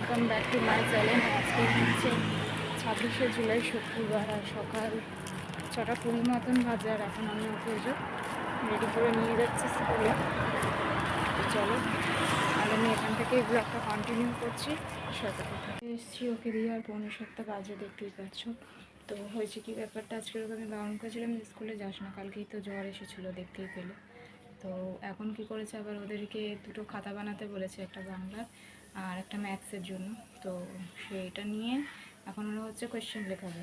Welcome back to my channel. আজকে হচ্ছে 26শে জুলাই শুক্রবার, আর সকাল 6:20 মতন বাজে। আর এখন আমি ওকে রেডি করে নিয়ে যাচ্ছি স্কুলে। চলো, আর আমি এখান থেকে এই ব্লগটা কন্টিনিউ করছি। সাথে কথা এসেছি ওকে দিয়ে, আর 6:45 বাজে, দেখতেই পাচ্ছ। তো হয়েছে কি ব্যাপারটা, আজকে ওকে আমি বারণ করেছিলাম যে স্কুলে যাস না, কালকেই তো জ্বর এসেছিলো দেখতেই পেলে। তো এখন কি করেছে, আবার ওদেরকে দুটো খাতা বানাতে বলেছে, একটা বাংলা আর একটা ম্যাথসের জন্য। তো সেইটা নিয়ে এখন ওরা হচ্ছে কোয়েশ্চেন লেখাবে,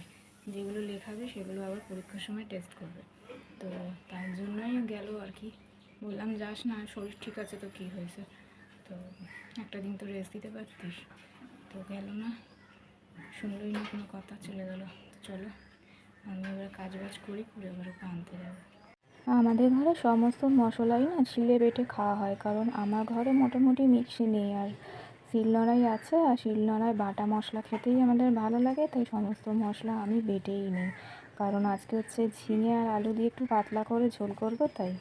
যেগুলো লেখাবে সেগুলো আবার পরীক্ষার সময় টেস্ট করবে। তো তার জন্যই গেল আর কি। বললাম যাস না, শরীর ঠিক আছে তো কী হয়েছে, তো একটা দিন তো রেস্ট দিতে পারতিস। তো গেল না, শুনলই না কোনো কথা, চলে গেল। তো চলো, আমি এবার কাজ বাজ করি, করে এবার ওকে আনতে যাবো। আমাদের ঘরে সমস্ত মশলাই না ছিলে বেটে খাওয়া হয়, কারণ আমার ঘরে মোটামুটি মিক্সি নেই, আর শিলনোড়াই আছে। আর শিলনোড়ায় বাটা মশলা খেতেই আমাদের ভালো লাগে, তাই সমস্ত মশলা আমি বেটেই নিই। কারণ আজকে হচ্ছে ঝিঙে আর আলু দিয়ে একটু পাতলা করে ঝোল করবো, তাই।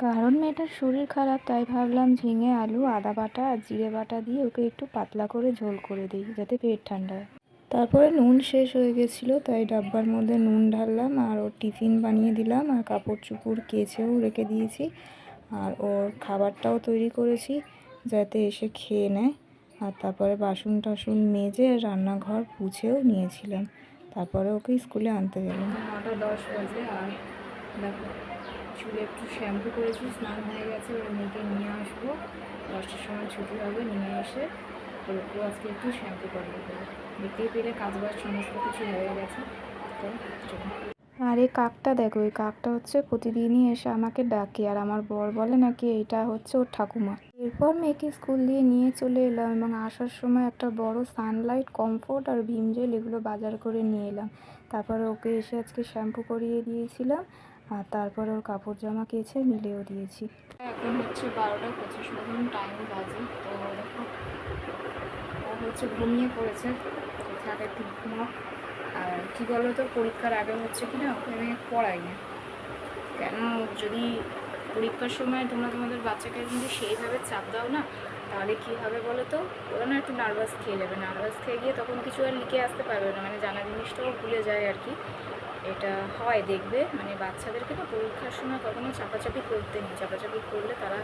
কারণ মেয়েটার শরীর খারাপ, তাই ভাবলাম ঝিঙে আলু আদা বাটা আর জিরে বাটা দিয়ে ওকে একটু পাতলা করে ঝোল করে দিই, যাতে পেট ঠান্ডা হয়। তারপরে নুন শেষ হয়ে গেছিলো, তাই ডাব্বার মধ্যে নুন ঢাললাম, আর ওর টিফিন বানিয়ে দিলাম, আর কাপড় চোপড় কেচেও রেখে দিয়েছি। আর ওর খাবারটাও তৈরি করেছি, যাতে এসে খেয়ে নেয়। আর তারপরে বাসন টাসন মেজে রান্নাঘর পুছেও নিয়েছিলাম। তারপরে ওকে স্কুলে আনতে গেলাম। 9:10 বাজে, আর দেখো চুলে একটু শ্যাম্পু করেছি, স্নান হয়ে গেছে। ওরা মেয়েকে নিয়ে আসবো, 10টার সময় ছুটি হবে, নিয়ে এসে ওকেও আজকে একটু শ্যাম্পু করিয়ে দেবো। দেখতেই পেলে কাজবাজ সমস্ত কিছু হয়ে গেছে। তো আর এই কাকটা দেখো, এই কাকটা হচ্ছে প্রতিদিনই এসে আমাকে ডাকে, আর আমার বর বলে নাকি এটা হচ্ছে ওর ঠাকুমা। এরপর মেয়েকে স্কুল দিয়ে নিয়ে চলে এলাম, এবং আসার সময় একটা বড় সানলাইট, কমফোর্ট আর ভিম জেল এগুলো বাজার করে নিয়ে এলাম। তারপরে ওকে এসে আজকে শ্যাম্পু করিয়ে দিয়েছিলাম, আর তারপরে ওর কাপড় জামা কেচে মিলেও দিয়েছি। এখন হচ্ছে 12:25 মতন টাইম বাজে। তো দেখো ও হচ্ছে ঘুমিয়ে পড়েছে, থাকে একটু ঘুমো। আর কী বলো তো, পরীক্ষার আগে হচ্ছে কি না, ওকে আমি পড়াই না। কেন, যদি পরীক্ষার সময় তোমরা তোমাদের বাচ্চাকে কিন্তু সেইভাবে চাপ দাও না, তাহলে কী হবে বলো তো, ওরা না একটু নার্ভাস খেয়ে যাবে। নার্ভাস খেয়ে গিয়ে তখন কিছু আর লিখে আসতে পারবে না, মানে জানা জিনিসটাও ভুলে যায় আর কি। এটা হয় দেখবে, মানে বাচ্চাদেরকে না পরীক্ষার সময় কখনো চাপাচাপি করতে নেই। চাপাচাপি করলে তারা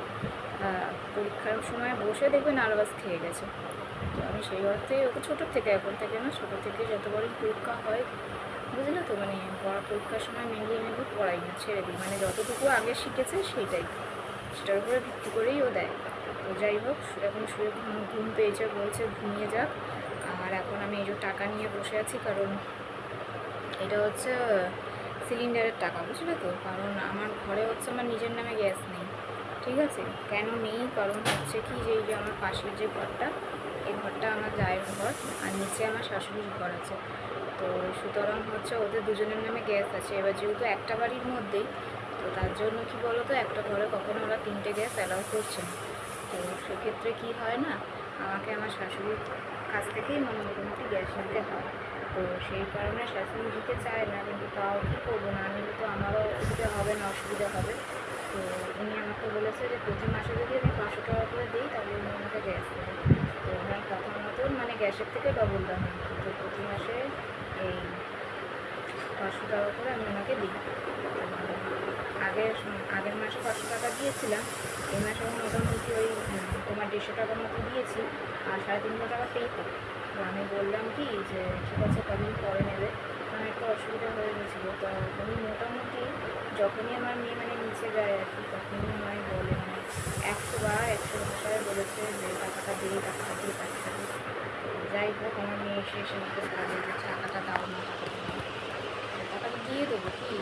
পরীক্ষার সময় বসে দেখবে নার্ভাস খেয়ে গেছে। তো আমি সেই অর্থে ওকে ছোটোর থেকে, এখন থেকে না, ছোটো থেকে যতবারই পরীক্ষা হয়, বুঝলে তো, মানে পরীক্ষার সময় মেনলি পড়াই না, ছেড়ে দিই। মানে যতটুকু আগে শিখেছে সেইটাই, সেটার উপরে ভিত্তি করেই ও দেয়। তো যাই হোক, এখন শুয়ে ঘুম পেয়েছে, বলছে ঘুমিয়ে যাক। আর এখন আমি এই যে টাকা নিয়ে বসে আছি, কারণ এটা হচ্ছে সিলিন্ডারের টাকা, বুঝলে তো। কারণ আমার ঘরে হচ্ছে আমার নিজের নামে গ্যাস নেই, ঠিক আছে। কেন নেই, কারণ হচ্ছে কি, যে এই যে আমার পাশের যে ঘরটা, এই ঘরটা আমার জায়ের ঘর, আর নিচে আমার শাশুড়ির ঘর আছে। তো সুতরাং হচ্ছে ওদের দুজনের নামে গ্যাস আছে। এবার যেহেতু একটা বাড়ির মধ্যেই, তো তার জন্য কি বলো তো, একটা ঘরে কখনো ওরা 3টে গ্যাস অ্যালাউ করছে না। তো সেক্ষেত্রে কি হয় না, আমাকে আমার শাশুড়ির কাছ থেকেই মোটামুটি গ্যাস নিতে হয়। তো সেই কারণে শাশুড়ি দিতে চায় না, কিন্তু তাও কী করবো, না নিলে তো আমারও দিতে হবে না, অসুবিধা হবে। তো উনি আমাকে বলেছে যে প্রতি মাসে যদি আমি 500 টাকা করে দিই, তাহলে উনি আমাকে গ্যাস দেবে। তো ওনার কথা মতন, মানে গ্যাসের থেকে ডবল দাম, তো প্রতি মাসে এই 500 টাকা করে আমি ওনাকে দিই। আগের মাসে 500 টাকা দিয়েছিলাম, এই মাসে আমি মোটামুটি ওই তোমার 150 টাকার মতো দিয়েছি, আর 350 টাকা পেয়ে থাকি। তো আমি বললাম কি যে ঠিক আছে, কদিন পরে নেবে, কারণ একটু অসুবিধা হয়ে গেছিলো। তো উনি মোটামুটি যখনই আমার মেয়ে মানে নিচে যায় আর কি, তখনই আমায় বলে, মানে 100 ভাষায় বলেছে যে টাকাটা দিয়ে, টাকাটা দিয়ে, টাকাটা দিয়ে। তো যাই হোক, আমার মেয়ে এসে আমাকে বলে যে টাকাটা দাও না, টাকাটা দিয়ে দেবো কি,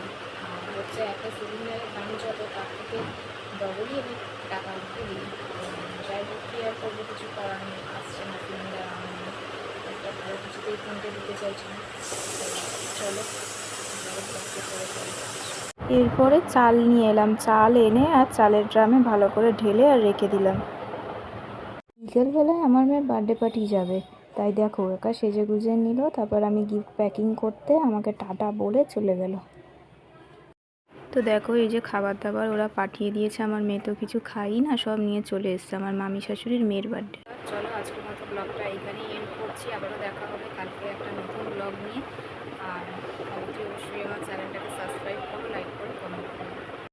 হচ্ছে একটা সিলিন্ডারের দাম যত, তার থেকে ডবলই আমি টাকা আমাকে দিই। যাই হোক, কি আর করবো, কিছু করার নেই, আসছে না সিলিন্ডার, আমার একটা ভালো কিছুতেই কিনতে দিতে চাইছি না। চলো, এরপরে চাল নিয়ে এলাম, চাল এনে আর চালের ড্রামে ভালো করে ঢেলে আর রেখে দিলাম। বিকেলবেলায় আমার মেয়ের বার্থডে পার্টি যাবে, তাই দেখো একা সেজে গুজে নিল। তারপর আমি গিফট প্যাকিং করতে আমাকে টাটা বলে চলে গেল। তো দেখো, এই যে খাবার দাবার ওরা পাঠিয়ে দিয়েছে। আমার মেয়ে তো কিছু খাই না, সব নিয়ে চলে এসছে, আমার মামি শাশুড়ির মেয়ের বার্থডে। চলো আজকের মতো ব্লগটা এইখানেই এন্ড করছি। আবারও দেখা হবে কালকে একটা নতুন ব্লগ নিয়ে। আর অবশ্যই আমার চ্যানেলটা